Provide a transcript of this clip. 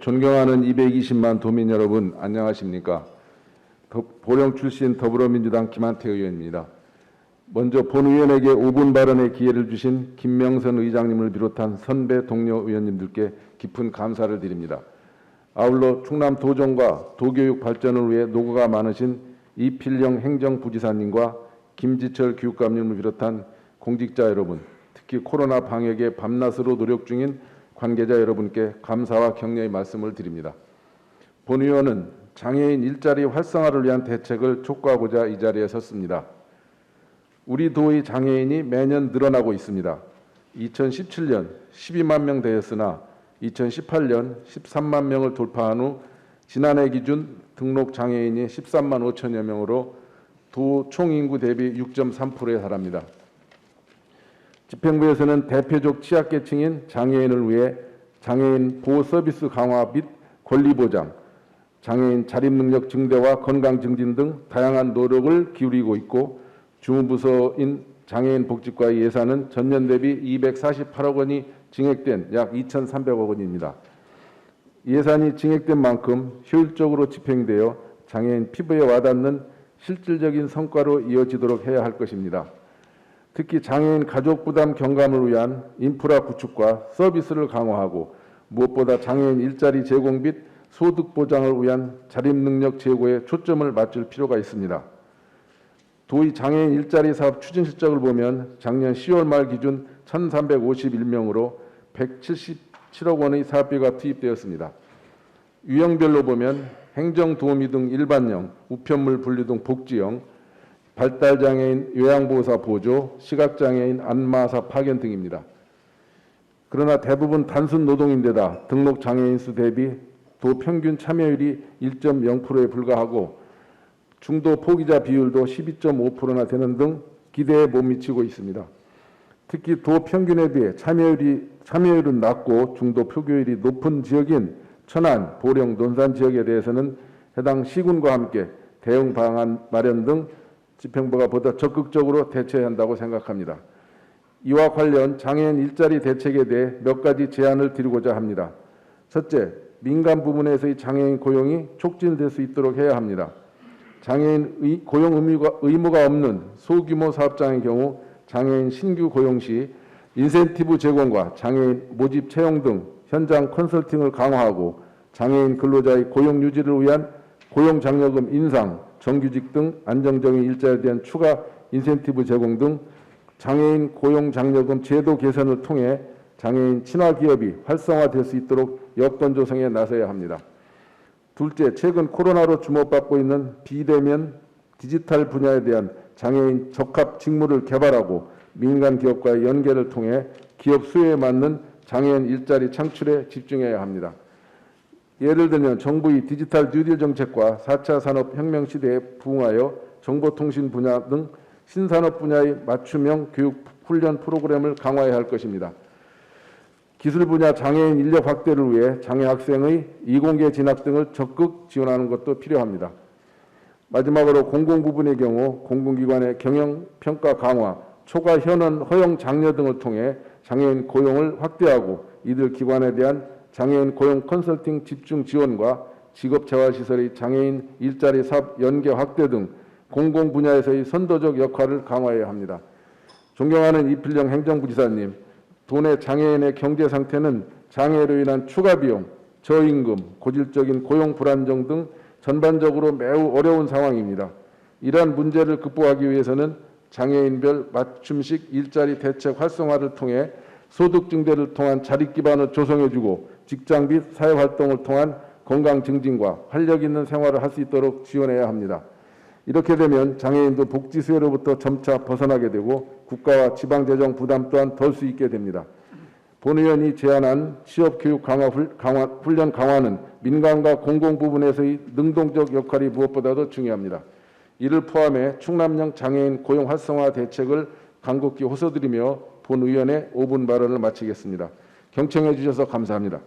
존경하는 220만 도민 여러분, 안녕하십니까? 보령 출신 더불어민주당 김한태 의원입니다. 먼저 본 의원에게 5분 발언의 기회를 주신 김명선 의장님을 비롯한 선배 동료 의원님들께 깊은 감사를 드립니다. 아울러 충남 도정과 도교육 발전을 위해 노고가 많으신 이필영 행정부지사님과 김지철 교육감님을 비롯한 공직자 여러분, 특히 코로나 방역에 밤낮으로 노력 중인 관계자 여러분께 감사와 격려의 말씀을 드립니다. 본 의원은 장애인 일자리 활성화를 위한 대책을 촉구하고자 이 자리에 섰습니다. 우리 도의 장애인이 매년 늘어나고 있습니다. 2017년 12만 명 되었으나 2018년 13만 명을 돌파한 후 지난해 기준 등록 장애인이 13만 5천여 명으로 도 총인구 대비 6.3%에 달합니다. 집행부에서는 대표적 취약계층인 장애인을 위해 장애인 보호 서비스 강화 및 권리 보장, 장애인 자립능력 증대와 건강 증진 등 다양한 노력을 기울이고 있고, 주무부서인 장애인 복지과의 예산은 전년 대비 248억 원이 증액된 약 2,300억 원입니다. 예산이 증액된 만큼 효율적으로 집행되어 장애인 피부에 와닿는 실질적인 성과로 이어지도록 해야 할 것입니다. 특히 장애인 가족 부담 경감을 위한 인프라 구축과 서비스를 강화하고, 무엇보다 장애인 일자리 제공 및 소득 보장을 위한 자립능력 제고에 초점을 맞출 필요가 있습니다. 도의 장애인 일자리 사업 추진 실적을 보면 작년 10월 말 기준 1,351명으로 177억 원의 사업비가 투입되었습니다. 유형별로 보면 행정도우미 등 일반형, 우편물 분류 등 복지형, 발달장애인 요양보호사 보조, 시각장애인 안마사 파견 등입니다. 그러나 대부분 단순 노동인데다 등록장애인 수 대비 도 평균 참여율이 1.0%에 불과하고 중도 포기자 비율도 12.5%나 되는 등 기대에 못 미치고 있습니다. 특히 도 평균에 비해 참여율은 낮고 중도 포기율이 높은 지역인 천안, 보령, 논산 지역에 대해서는 해당 시군과 함께 대응 방안 마련 등 집행부가 보다 적극적으로 대처해야 한다고 생각합니다. 이와 관련 장애인 일자리 대책에 대해 몇 가지 제안을 드리고자 합니다. 첫째, 민간 부문에서의 장애인 고용이 촉진될 수 있도록 해야 합니다. 장애인 고용 의무가 없는 소규모 사업장의 경우 장애인 신규 고용 시 인센티브 제공과 장애인 모집 채용 등 현장 컨설팅을 강화하고, 장애인 근로자의 고용 유지를 위한 고용장려금 인상, 정규직 등 안정적인 일자리에 대한 추가 인센티브 제공 등 장애인 고용장려금 제도 개선을 통해 장애인 친화 기업이 활성화될 수 있도록 여건 조성에 나서야 합니다. 둘째, 최근 코로나로 주목받고 있는 비대면 디지털 분야에 대한 장애인 적합 직무를 개발하고 민간 기업과의 연계를 통해 기업 수요에 맞는 장애인 일자리 창출에 집중해야 합니다. 예를 들면 정부의 디지털 뉴딜 정책과 4차 산업혁명 시대에 부응하여 정보통신 분야 등 신산업 분야의 맞춤형 교육 훈련 프로그램을 강화해야 할 것입니다. 기술 분야 장애인 인력 확대를 위해 장애 학생의 이공계 진학 등을 적극 지원하는 것도 필요합니다. 마지막으로 공공 부분의 경우 공공기관의 경영평가 강화, 초과 현원 허용 장려 등을 통해 장애인 고용을 확대하고, 이들 기관에 대한 장애인 고용 컨설팅 집중 지원과 직업재활시설의 장애인 일자리 사업 연계 확대 등 공공 분야에서의 선도적 역할을 강화해야 합니다. 존경하는 이필영 행정부지사님, 도내 장애인의 경제 상태는 장애로 인한 추가 비용, 저임금, 고질적인 고용 불안정 등 전반적으로 매우 어려운 상황입니다. 이러한 문제를 극복하기 위해서는 장애인별 맞춤식 일자리 대책 활성화를 통해 소득 증대를 통한 자립 기반을 조성해주고, 직장 및 사회활동을 통한 건강 증진과 활력 있는 생활을 할 수 있도록 지원해야 합니다. 이렇게 되면 장애인도 복지 수혜로부터 점차 벗어나게 되고 국가와 지방재정 부담 또한 덜 수 있게 됩니다. 본 의원이 제안한 취업교육 훈련 강화는 민간과 공공 부분에서의 능동적 역할이 무엇보다도 중요합니다. 이를 포함해 충남형 장애인 고용 활성화 대책을 간곡히 호소드리며 본 의원의 5분 발언을 마치겠습니다. 경청해 주셔서 감사합니다.